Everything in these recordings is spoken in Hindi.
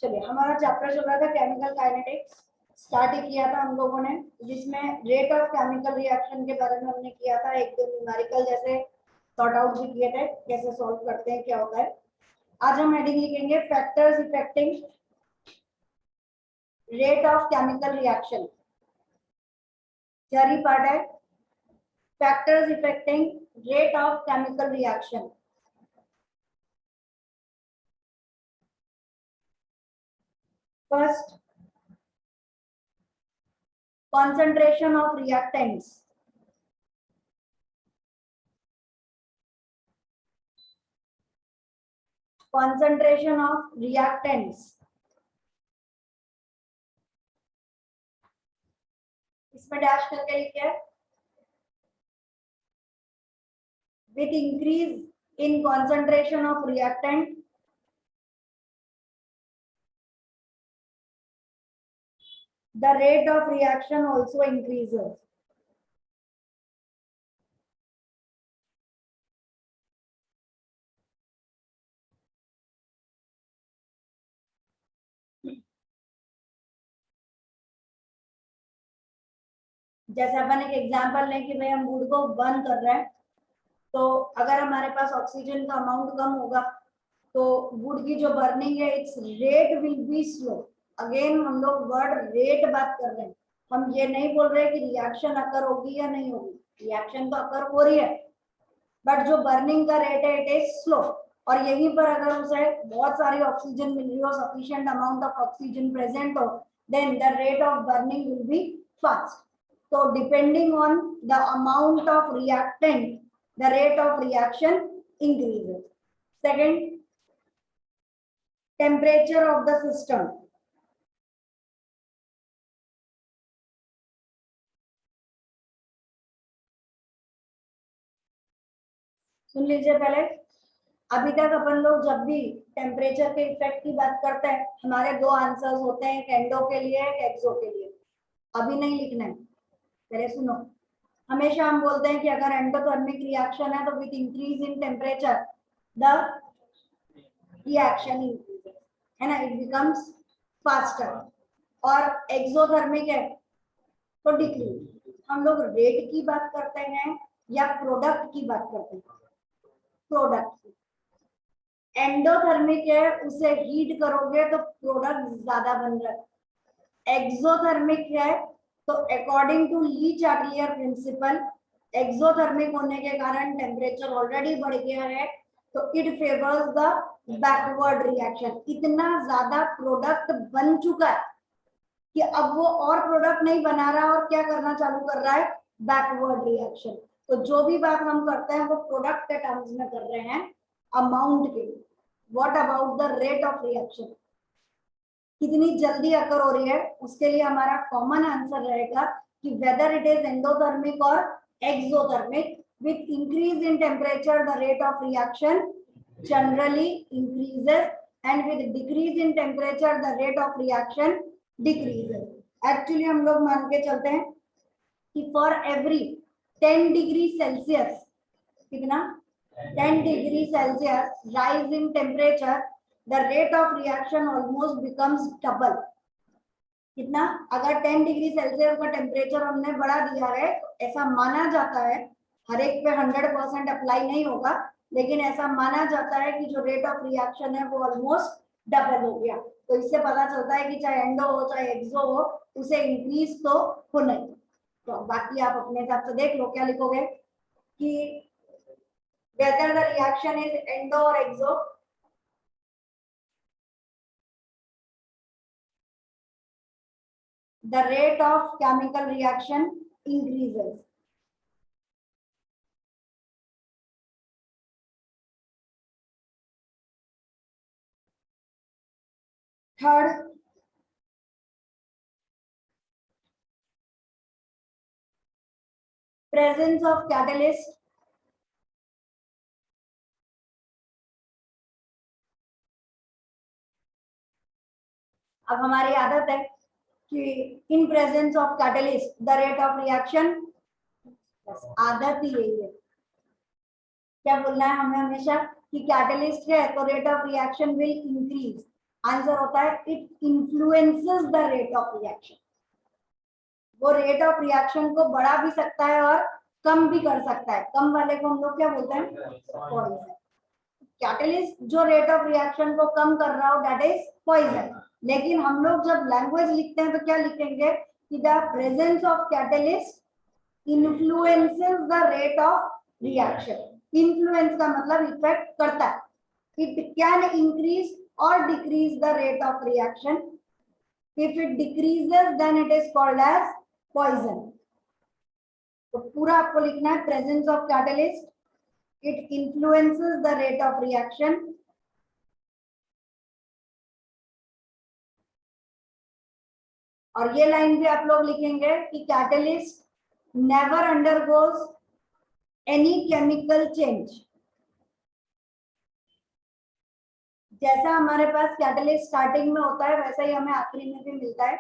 चलिए, हमारा चैप्टर चल रहा था केमिकल काइनेटिक्स। स्टार्ट किया था हम लोगों ने, जिसमें रेट ऑफ केमिकल रिएक्शन के बारे में हमने किया था। एक दो न्यूमेरिकल जैसे सॉर्ट आउट भी किए थे, कैसे सॉल्व करते हैं, क्या होता है। आज हम हेडिंग लिखेंगे factors affecting rate of chemical reaction. Theory part है factors affecting rate of chemical reaction. First, concentration of reactants. Concentration of reactants. इसमें डैश करके लिखे with increase in concentration of reactant the rate of reaction also increases. जैसे अपन एक एग्जांपल लें कि भाई हम वुड को बर्न कर रहे हैं, तो अगर हमारे पास ऑक्सीजन का अमाउंट कम होगा तो वुड की जो बर्निंग है it's rate will be slow. Again हम लोग वर्ड रेट बात कर रहे हैं, हम ये नहीं बोल रहे कि रिएक्शन अकर होगी या नहीं होगी। रिएक्शन तो अकर हो रही है, बट जो बर्निंग का रेट है इट इज स्लो। और यहीं पर अगर उसे बहुत सारी ऑक्सीजन मिल रही हो, sufficient amount of oxygen present हो, then the rate of burning will be fast. So depending on the amount of reactant, the rate of reaction increases. Second, temperature of the system. सुन लीजिए पहले, अभी तक अपन लोग जब भी टेम्परेचर के इफेक्ट की बात करते हैं, हमारे दो आंसर्स होते हैं, एक एंडो के लिए, एक एक्सो के लिए। अभी नहीं लिखना है, पहले सुनो। हमेशा हम बोलते हैं कि अगर एंडोथर्मिक रिएक्शन है तो with increase in temperature the reaction increases, है ना, इट बिकम्स फास्टर। और एक्सोथर्मिक है तो डिक्रीज। हम लोग रेट की बात करते हैं या प्रोडक्ट की बात करते हैं? प्रोडक्ट। एंडोथर्मिक है, उसे हीट करोगे तो प्रोडक्ट ज्यादा बन रहा है। एक्सोथर्मिक है तो according to le Chatelier principle, exothermic होने के कारण टेम्परेचर ऑलरेडी बढ़ गया है, तो it favours the backward reaction. इतना ज्यादा प्रोडक्ट बन चुका है कि अब वो और प्रोडक्ट नहीं बना रहा और क्या करना चालू कर रहा है, बैकवर्ड रिएक्शन। तो जो भी बात हम करते हैं वो प्रोडक्ट के टर्म्स में कर रहे हैं, अमाउंट के लिए। What about the rate of reaction, कितनी जल्दी अकर हो रही है, उसके लिए हमारा कॉमन आंसर रहेगा कि वेदर इट इज एंडोथर्मिक और exothermic, with increase in temperature the rate of reaction generally increases, and with decrease in temperature the rate of reaction decreases. Actually हम लोग मान के चलते हैं कि for every 10 डिग्री सेल्सियस, कितना 10 degree Celsius rise in temperature, the rate of reaction almost becomes double. कितना? अगर 10 डिग्री सेल्सियस का टेम्परेचर हमने बढ़ा दिया है, तो ऐसा माना जाता है, हर एक पे 100% अप्लाई नहीं होगा, लेकिन ऐसा माना जाता है कि जो रेट ऑफ रिएक्शन है वो ऑलमोस्ट डबल हो गया। तो इससे पता चलता है कि चाहे एंडो हो चाहे एक्सो हो, उसे इंक्रीज तो होना ही। तो बाकी आप अपने हिसाब से देख लो क्या लिखोगे कि whether the reaction is endo or exo, the rate of chemical reaction increases. Third, presence of catalyst. अब हमारी आदत है कि in presence of catalyst the rate of reaction, आदत ही यही है। क्या बोलना है हमें हमेशा कि कैटलिस्ट है तो rate of reaction will increase, answer होता है it influences the rate of reaction. वो रेट ऑफ रिएक्शन को बढ़ा भी सकता है और कम भी कर सकता है। कम वाले को हम लोग क्या बोलते हैं, पॉइजन। कैटलिस्ट जो रेट ऑफ रिएक्शन को कम कर रहा हो दैट इज पॉइजन। लेकिन हम लोग जब लैंग्वेज लिखते हैं तो क्या लिखेंगे कि the presence of catalyst influences the rate of reaction. Influence का मतलब इफेक्ट करता है। इट कैन इंक्रीज और decrease the rate of reaction. If it decreases then it is called as poison. तो पूरा आपको लिखना है presence of catalyst, it influences the rate of reaction, और ये लाइन भी आप लोग लिखेंगे कि catalyst never undergoes any chemical change. जैसा हमारे पास कैटलिस्ट स्टार्टिंग में होता है वैसा ही हमें आखिरी में भी मिलता है।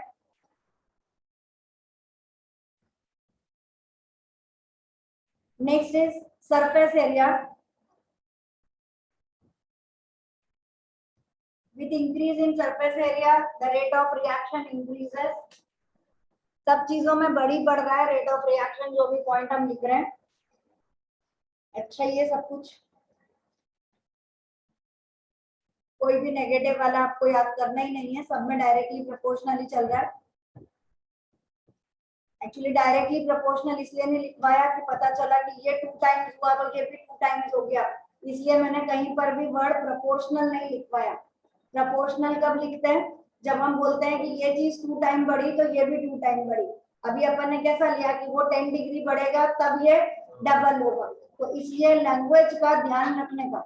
Next is surface area. With increase in surface area, the rate of reaction increases. सब चीजों में बढ़ रहा है रेट ऑफ रिएक्शन, जो भी पॉइंट हम लिख रहे हैं। अच्छा, ये सब कुछ कोई भी नेगेटिव वाला आपको याद करना ही नहीं है, सब में डायरेक्टली प्रोपोर्शनली चल रहा है। एक्चुअली डायरेक्टली प्रोपोर्शनल इसलिए नहीं लिखवाया कि पता चला कि ये 2 टाइम्स हुआ तो ये भी 2 टाइम्स हो गया, इसलिए मैंने कहीं पर भी वर्ड प्रोपोर्शनल नहीं लिखवाया। प्रोपोर्शनल कब लिखते हैं, जब हम बोलते हैं कि ये चीज 2 टाइम बढ़ी तो ये भी 2 टाइम बढ़ी। अभी अपन ने कैसा लिया कि वो 10 डिग्री बढ़ेगा तब ये डबल होगा। तो इसलिए लैंग्वेज का ध्यान रखने का,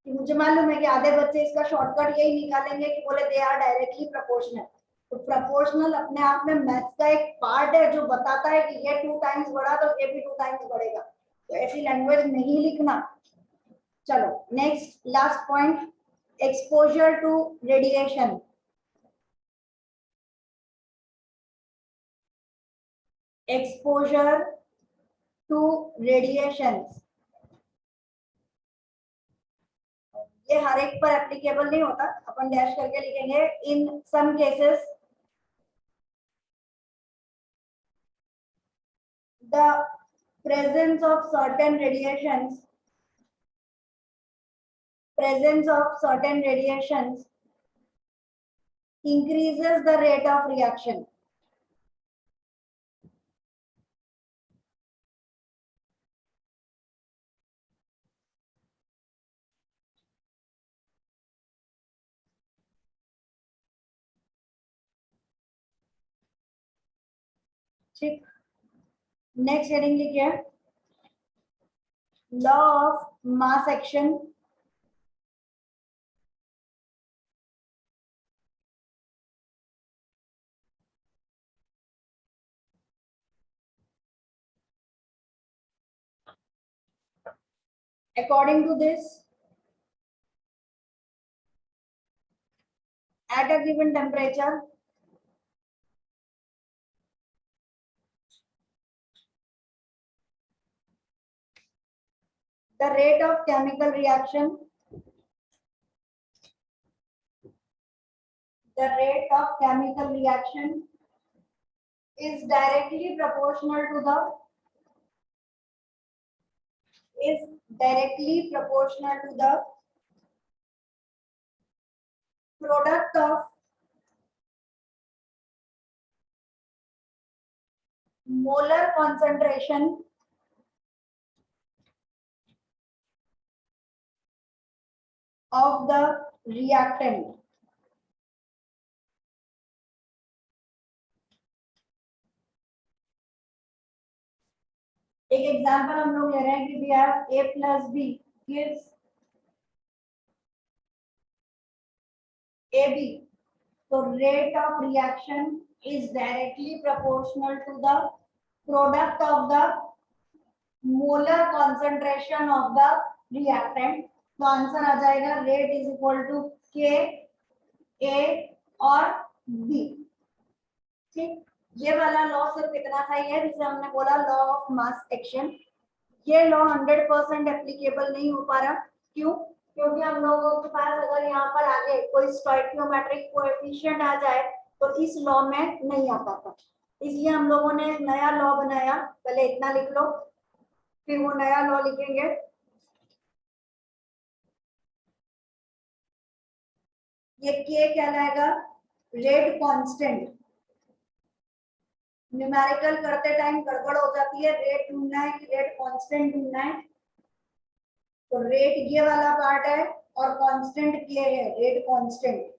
कि मुझे मालूम है कि आधे बच्चे इसका शॉर्टकट यही निकालेंगे कि बोले दे आर डायरेक्टली प्रोपोर्शनल। तो प्रोपोर्शनल अपने आप में मैथ्स का एक पार्ट है जो बताता है कि ये 2 टाइम्स बढ़ा तो ये भी 2 टाइम्स बढ़ेगा। तो ऐसी लैंग्वेज नहीं लिखना। चलो next last point, exposure to radiation. Exposure to radiations. ये हर एक पर एप्लीकेबल नहीं होता, अपन डैश करके लिखेंगे in some cases the presence of certain radiations increases the rate of reaction. ठीक, नेक्स्ट हेडिंग लिखिए law of mass action. According to this, at a given temperature, the rate of chemical reaction is directly proportional to the product of molar concentration of the reactant. एक एग्जांपल हम लोग ले रहे हैं कि we have A plus B gives AB. So rate of reaction is directly proportional to the product of the molar concentration of the reactant. तो आंसर आ जाएगा रेट इज इक्वल टू के ए और बी। ठीक, ये वाला लॉ सिर्फ इतना सा ही है जिसे हमने बोला लॉ ऑफ मास एक्शन। ये लॉ 100% एप्लीकेबल नहीं हो पा रहा, क्यों? क्योंकि हम लोगों के पास अगर यहाँ पर आगे कोई स्टोइकियोमेट्रिक कोएफिशिएंट आ जाए तो इस लॉ में नहीं आ पाता, इसलिए हम लोगों ने एक नया लॉ बनाया। पहले इतना लिख लो, फिर वो नया लॉ लिखेंगे। ये के कहलाएगा रेट कांस्टेंट। न्यूमेरिकल करते टाइम गड़बड़ हो जाती है, रेट ढूंढना है कि रेट कांस्टेंट ढूंढना है। तो रेट ये वाला पार्ट है और कांस्टेंट के है, रेट कांस्टेंट।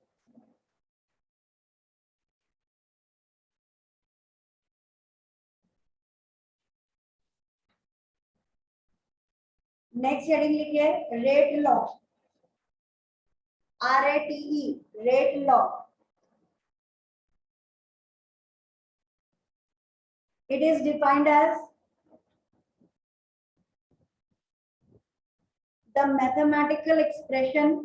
नेक्स्ट हेडिंग लिखिए rate law, RATE, rate law. It is defined as the mathematical expression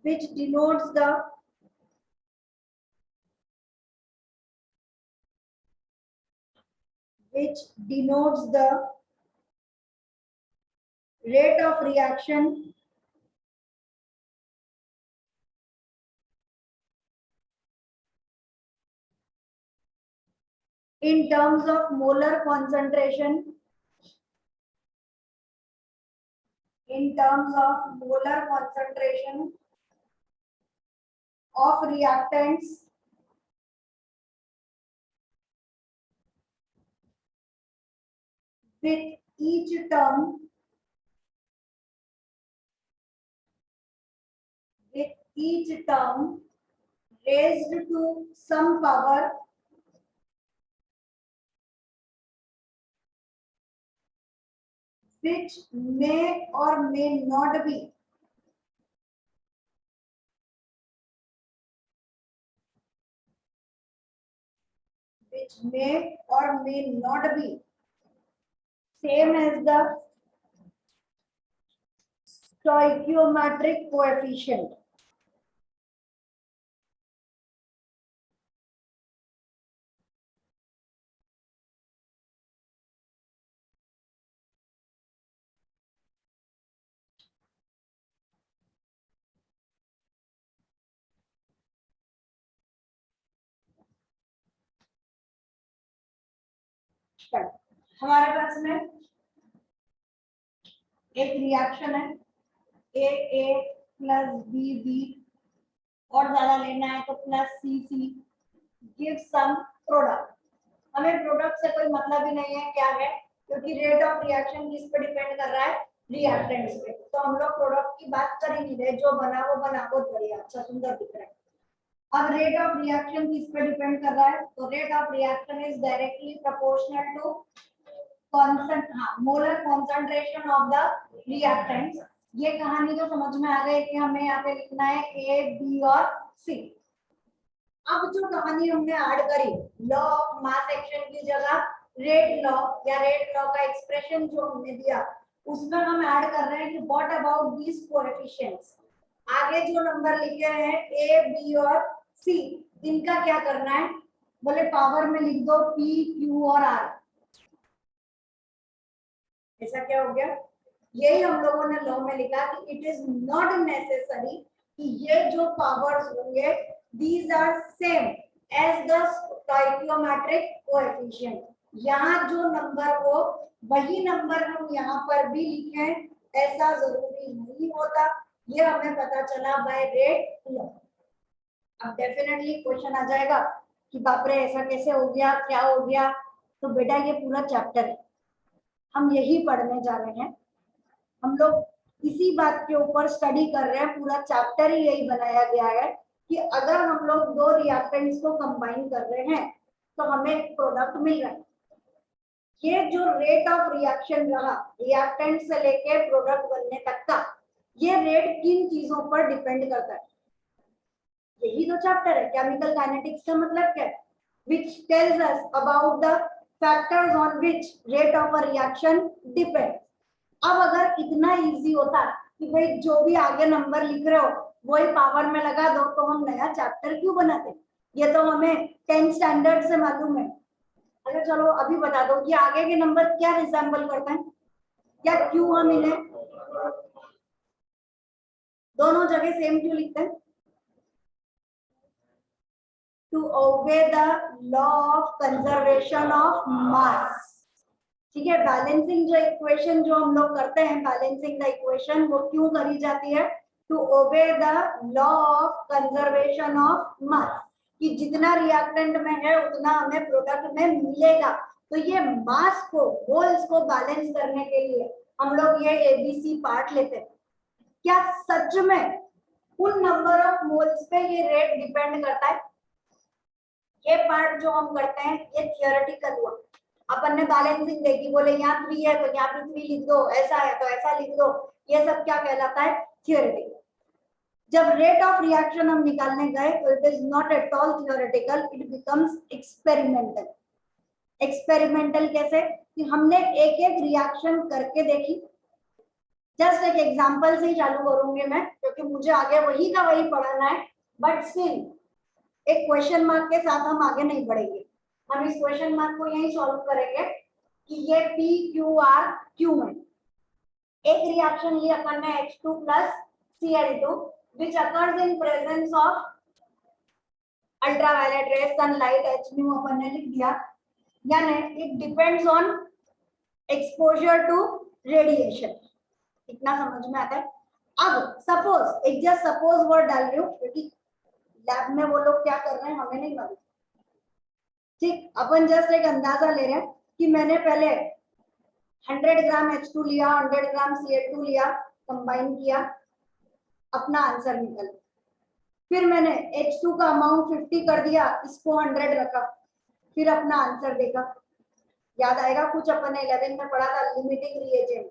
which denotes the rate of reaction in terms of molar concentration, of reactants with each term raised to some power which may or may not be same as the stoichiometric coefficient. हमारे पास में एक रिएक्शन है A प्लस B और ज्यादा लेना है तो plus C give some product. हमें प्रोडक्ट से कोई मतलब ही नहीं है क्या है, क्योंकि रेट ऑफ रिएक्शन किस पे डिपेंड कर रहा है, रिएक्टेंट्स पे। तो हम लोग प्रोडक्ट की बात कर ही नहीं रहे, जो बना वो बना, बहुत बढ़िया, अच्छा सुंदर दिख रहा है। अब रेट ऑफ रिएक्शन किस पे डिपेंड कर रहा है, तो rate of reaction is directly proportional to molar concentration of the reactants. ये कहानी तो समझ में आ गई कि हमें यहाँ पे लिखना है A, B और C। अब जो कहानी हमने ऐड करी लॉ ऑफ मास एक्शन की जगह रेट लॉ या रेट लॉ का एक्सप्रेशन जो हमने दिया उसमें हम ऐड कर रहे हैं कि व्हाट अबाउट दीस कोएफिशिएंट्स। आगे जो नंबर लिखे हैं A, B और C, इनका क्या करना है, बोले पावर में लिख दो P, Q और R। ऐसा क्या हो गया, यही हम लोगों ने लॉ में लिखा कि इट इज नॉट नेसेसरी कि ये जो पावर्स होंगे these are same as the stoichiometric coefficient। यहाँ जो नंबर हो वही नंबर हम यहाँ पर भी लिखें, ऐसा जरूरी नहीं होता। ये हमें पता चला बाय रेट लॉ। अब डेफिनेटली क्वेश्चन आ जाएगा कि बाप रे ऐसा कैसे हो गया, क्या हो गया। तो बेटा ये पूरा चैप्टर है, हम यही पढ़ने जा रहे हैं, हम लोग इसी बात के ऊपर स्टडी कर रहे हैं। पूरा चैप्टर ही यही बनाया गया है कि अगर हम लोग दो रिएक्टेंट्स को कंबाइन कर रहे हैं तो हमें एक प्रोडक्ट मिल रहा है। ये जो रेट ऑफ रिएक्शन रहा रिएक्टेंट से लेके प्रोडक्ट बनने तक का, ये रेट किन चीजों पर डिपेंड करता है, यही तो चैप्टर है। केमिकल काइनेटिक्स का मतलब क्या है, which tells us about the factors on which rate of a reaction depends। अब अगर इतना इजी होता कि भाई जो भी आगे नंबर लिख रहे हो वही पावर में लगा दो तो हम नया चैप्टर क्यों बनाते। ये तो हमें 10 स्टैंडर्ड से मालूम है। अगर चलो अभी बता दो कि आगे के नंबर क्या रिसेंबल करते हैं, क्या क्यों हम इन्हें दोनों जगह सेम क्यों लिखते हैं? To obey the law of conservation of mass. ठीक है, बैलेंसिंग जो इक्वेशन जो हम लोग करते हैं, बैलेंसिंग द इक्वेशन, वो क्यों करी जाती है? To obey the law of conservation of mass, कि जितना रिएक्टेंट में है उतना हमें प्रोडक्ट में मिलेगा। तो ये मास को, मोल्स को बैलेंस करने के लिए हम लोग ये एबीसी पार्ट लेते हैं। क्या सच में उन नंबर ऑफ मोल्स पे ये रेट डिपेंड करता है? ये पार्ट जो हम करते हैं ये थियोरेटिकल हुआ। अपन ने बैलेंसिंग देखी, बोले यहाँ 3 है तो यहाँ पे 3 लिख दो, ऐसा है तो ऐसा लिख दो, ये सब क्या कहलाता है? थियोरेटिकल। जब रेट ऑफ रिएक्शन हम निकालने गए तो it is not at all theoretical, it becomes experimental. Experimental कैसे? कि हमने एक एक रिएक्शन करके देखी। जस्ट एक एग्जांपल से ही चालू करूंगी मैं, क्योंकि मुझे आगे वही का वही पढ़ाना है, बट स्टिल एक क्वेश्चन मार्क के साथ हम आगे नहीं बढ़ेंगे। हम इस क्वेश्चन मार्क को यही सॉल्व करेंगे कि ये P Q R क्यों है। एक रिएक्शन ली अपन ने H2 plus Cl2 which occurs in presence of ultraviolet rays, sunlight, H nu अपन ने लिख दिया, यानी it depends on exposure to radiation। इतना समझ में आता है? अब सपोज, एक जस्ट सपोज वर्ड डाल रही हूँ, क्योंकि लैब में वो लोग क्या कर रहे हैं हमें नहीं मालूम। ठीक, अपन जस्ट एक अंदाजा ले रहे हैं कि मैंने पहले 100 ग्राम H2 लिया, 100 ग्राम Cl2 लिया, कंबाइन किया, अपना आंसर निकल। फिर मैंने H2 का अमाउंट 50 कर दिया, इसको 100 रखा, फिर अपना आंसर देखा। याद आएगा कुछ अपन ने 11 में पढ़ा था, लिमिटिंग रिएजेंट,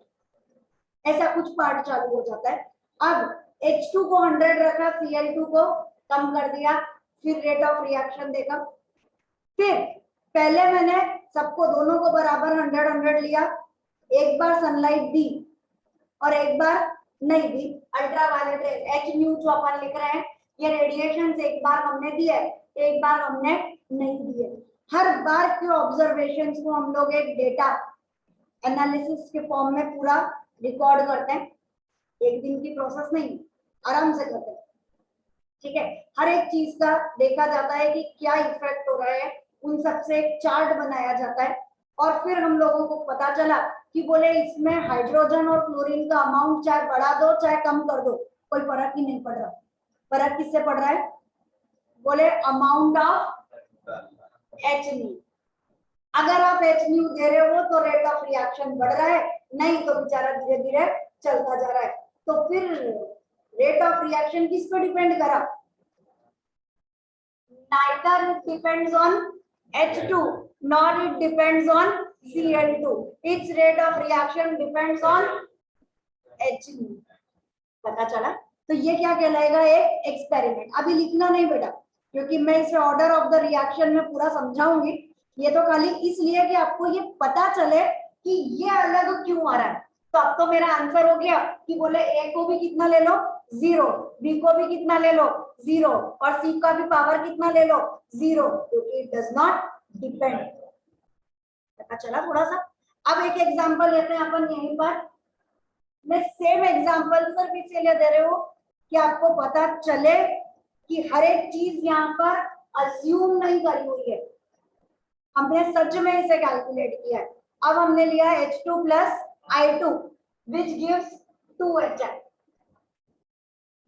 ऐसा कुछ पार्ट चालू हो जाता है। अब H2 को 100 रखा, Cl2 को कम कर दिया, फिर रेट ऑफ रिएक्शन देखा। फिर पहले मैंने सबको, दोनों को बराबर 100 लिया, एक बार सनलाइट दी और एक बार नहीं दी। अल्ट्रावायलेट रे H न्यू जो अपन लिख रहे हैं, ये रेडिएशन से एक बार हमने दिए, एक बार हमने नहीं दिए। हर बार के ऑब्जर्वेशंस को हम लोग एक डेटा एनालिसिस के फॉर्म में पूरा रिकॉर्ड करते हैं। एक दिन की प्रोसेस नहीं, आराम से करते हैं। ठीक है, हर एक चीज का देखा जाता है कि क्या इफेक्ट हो रहा है, उन सब से एक चार्ट बनाया जाता है। और फिर हम लोगों को पता चला कि बोले इसमें हाइड्रोजन और क्लोरीन का अमाउंट चाहे बढ़ा दो चाहे कम कर दो, कोई फर्क ही नहीं पड़ रहा। फर्क किससे पड़ रहा है? बोले अमाउंट ऑफ H न्यू। अगर आप H न्यू दे रहे हो तो रेट ऑफ रिएक्शन बढ़ रहा है, नहीं तो बेचारा धीरे धीरे चलता जा रहा है। तो फिर रेट ऑफ रिएक्शन किस पे डिपेंड करा? Neither it depends on H2 nor it depends on Cl2. Its rate of reaction depends on H. पता चला? तो ये क्या कहलाएगा? एक एक्सपेरिमेंट। अभी लिखना नहीं बेटा, क्योंकि मैं इसे ऑर्डर ऑफ द रिएक्शन में पूरा समझाऊंगी। ये तो खाली इसलिए कि आपको ये पता चले कि ये अलग क्यों आ रहा है। तो अब तो मेरा आंसर हो गया कि बोले A को भी कितना ले लो 0, B को भी कितना ले लो 0 और C का भी पावर कितना ले लो 0, क्योंकि इट डज नॉट डिपेंड। पता चला थोड़ा सा? अब एक एग्जांपल लेते हैं अपन यहीं पर। मैं सेम एग्जांपल सिर्फ इसलिए दे रही हूँ कि आपको पता चले कि हर एक चीज यहाँ पर अज्यूम नहीं करी हुई है, हमने सच में इसे कैलकुलेट किया है। अब हमने लिया H2 plus I2 which gives 2HI।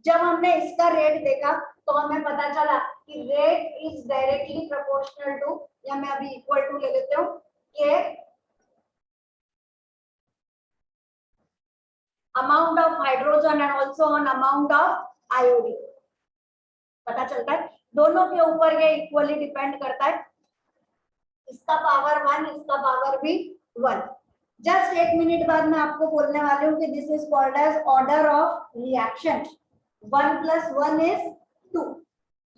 जब हमने इसका रेट देखा तो हमें पता चला कि rate is directly proportional to, या मैं अभी इक्वल टू ले लेती हूँ, के amount of hydrogen and also on amount of iodine. पता चलता है दोनों के ऊपर ये इक्वली डिपेंड करता है। इसका पावर 1, इसका पावर भी 1। जस्ट एक मिनट बाद मैं आपको बोलने वाली हूँ कि this is called as order of reaction. 1 + 1 is 2।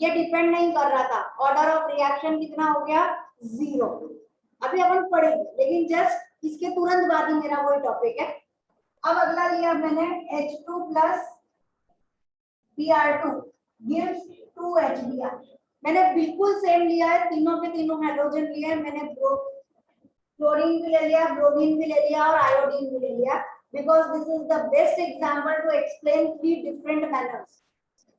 ये डिपेंड नहीं कर रहा था। ऑर्डर ऑफ रिएक्शन कितना हो गया? 0। अभी अपन पढ़ेंगे, लेकिन जस्ट इसके तुरंत बाद ही मेरा वही टॉपिक है। अब अगला लिया मैंने H2 plus Br2 gives 2HBr। मैंने बिल्कुल सेम लिया है, तीनों के तीनों हाइड्रोजन लिए हैं। मैंने क्लोरीन भी ले लिया, ब्रोमीन भी ले लिया और आयोडीन भी ले लिया, because this is the best example to explain 3 different manners.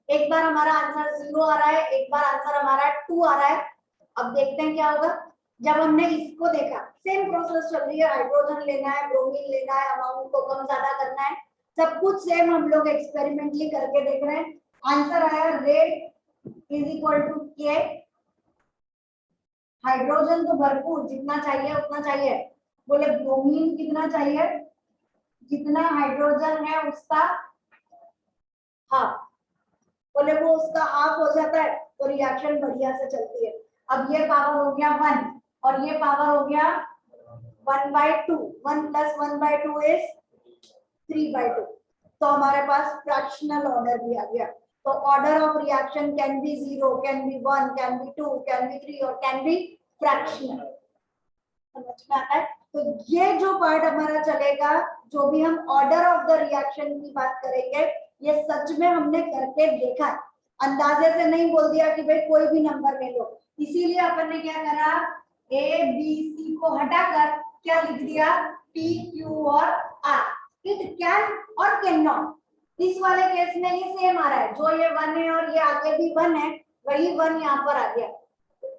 एक बार हमारा आंसर 0 आ रहा है, एक बार आंसर हमारा 2 आ रहा है। अब देखते हैं क्या होगा जब हमने इसको देखा। सेम प्रोसेस चल रही है, हाइड्रोजन लेना है, ब्रोमीन लेना है, अमाउंट को कम ज्यादा करना है, सब कुछ सेम हम लोग एक्सपेरिमेंटली करके देख रहे हैं। आंसर आया रेट इज इक्वल टू के। हाइड्रोजन तो भरपूर, जितना चाहिए उतना चाहिए। बोले ब्रोमीन कितना चाहिए? जितना हाइड्रोजन है उसका हाफ। बोले वो उसका हाफ हो जाता है तो रिएक्शन बढ़िया से चलती है। अब ये पावर हो गया 1 और ये पावर हो गया 1/2। 1 + 1/2 इज 3/2। तो हमारे पास फ्रैक्शनल ऑर्डर भी आ गया। तो order of reaction can be 0, can be 1, can be 2, can be 3 और कैन बी फ्रैक्शनल। समझ में आता है? तो ये जो पार्ट हमारा चलेगा, जो भी हम ऑर्डर ऑफ द रिएक्शन की बात करेंगे, ये सच में हमने करके देखा है। अंदाजे से नहीं बोल दिया कि भाई कोई भी नंबर ले लो। इसीलिए अपन ने क्या करा, ए बी सी को हटाकर क्या लिख दिया, पी क्यू और आर। इट कैन और कैन नॉट। इस वाले केस में ये सेम आ रहा है, जो ये 1 है और ये आगे भी 1 है, वही 1 यहाँ पर आ गया।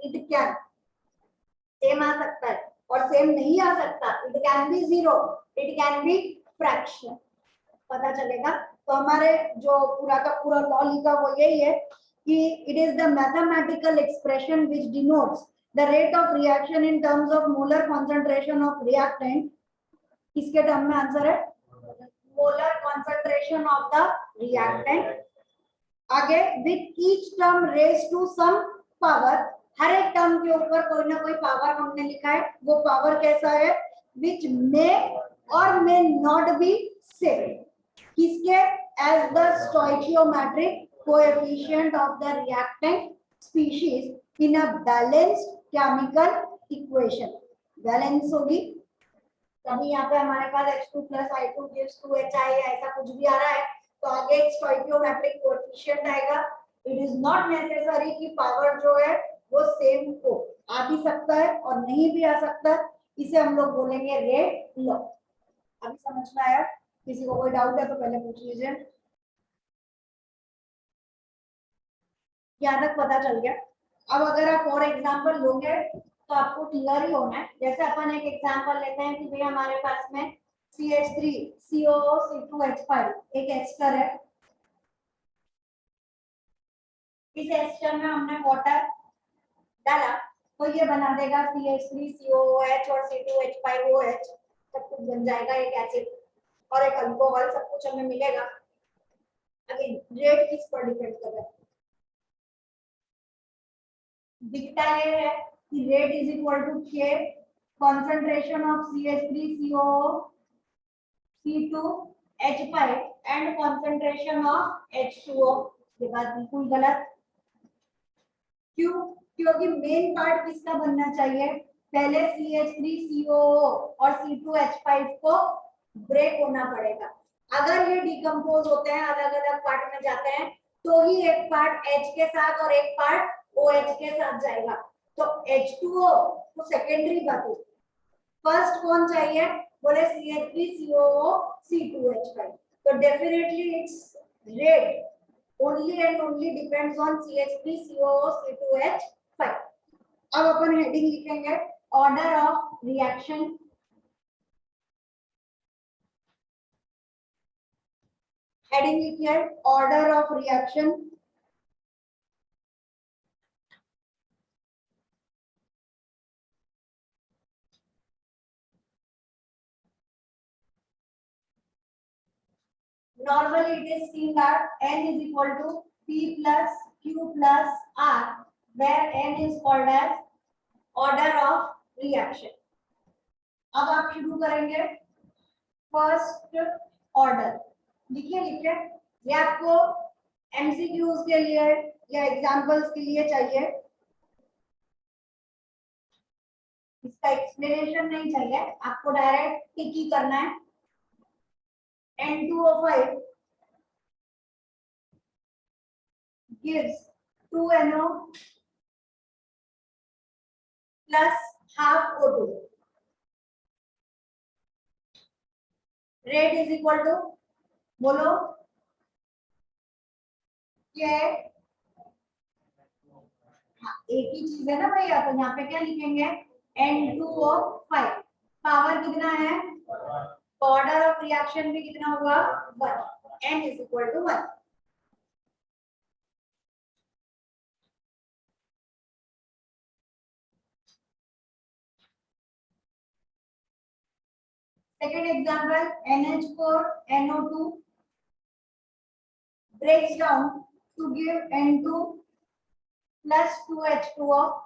इट कैन सेम आ सकता है और सेम नहीं आ सकता। It can be 0, it can be fraction. पता चलेगा। तो हमारे जो पूरा का पूरा लॉ लिखा वो यही है कि it is the mathematical expression which denotes the rate of reaction in terms of molar concentration of reactant. किसके टर्म में आंसर है? Molar concentration of the reactant. आगे with each term raise to some power. हर एक टर्म के ऊपर कोई ना कोई पावर हमने लिखा है। वो पावर कैसा है? Which may or may not be same. किसके? As the stoichiometric coefficient of the reactant species in a balanced chemical equation. Balance होगी तभी यहाँ पे हमारे पास H2 + I2 gives 2HI ऐसा कुछ भी आ रहा है, तो आगे एक स्टोइकियोमेट्रिक कोएफिशिएंट आएगा। इट इज नॉट नेसेसरी कि पावर जो है वो सेम हो, आ भी सकता है और नहीं भी आ सकता। इसे हम लोग बोलेंगे रेट लॉ। अभी समझ में आया? किसी को कोई डाउट है तो पहले पूछ लीजिए। यहाँ तक पता चल गया। अब अगर आप और एग्जांपल लोगे तो आपको क्लियर ही होना है। जैसे अपन एक एग्जांपल लेते हैं कि भाई हमारे पास में CH3COO C2H5 एक एस्टर है। इस एस्टर में हमने वाटर डाला तो ये बना देगा CH3COOH और C2H5OH। सब कुछ बन जाएगा एक एसिड और एक अल्कोहल, सब कुछ हमें मिलेगा। अगेन रेट किस पर डिपेंड कर रहा है? दिखता ये है कि रेट इज इक्वल टू के concentration of CH3COO C2H5 and concentration of H2O। ये बात बिल्कुल गलत। क्यों? क्योंकि मेन पार्ट किसका बनना चाहिए? पहले CH3COO और C2H5 को ब्रेक होना पड़ेगा। अगर ये डिकम्पोज होते हैं, अलग अलग पार्ट में जाते हैं, तो ही एक पार्ट H के साथ और एक पार्ट OH के साथ जाएगा। तो H2O तो सेकेंडरी बात है। फर्स्ट कौन चाहिए? बोले CH3COO C2H5। तो definitely it's rate only and only depends on CH3COO C2H5। अब अपन हेडिंग लिखेंगे ऑर्डर ऑफ रिएक्शन। हेडिंग लिखिए order of reaction. Normally it is seen that N is equal to P plus Q plus R, where N is called as order of reaction। अब आप शुरू करेंगे फर्स्ट ऑर्डर। लिखिए लिखिए, ये आपको एमसीक्यूज के लिए या एग्जांपल्स के लिए चाहिए, इसका एक्सप्लेनेशन नहीं चाहिए, आपको डायरेक्ट टिक ही करना है। N2O5 gives 2NO plus half O2. Rate is equal to, बोलो क्या है? एक ही चीज है ना भैया, तो यहाँ पे क्या लिखेंगे N2O5. पावर कितना है? ऑर्डर ऑफ रिएक्शन भी कितना होगा? 1. N is equal to 1. Second example, NH4NO2 breaks down to give N2 plus 2H2O.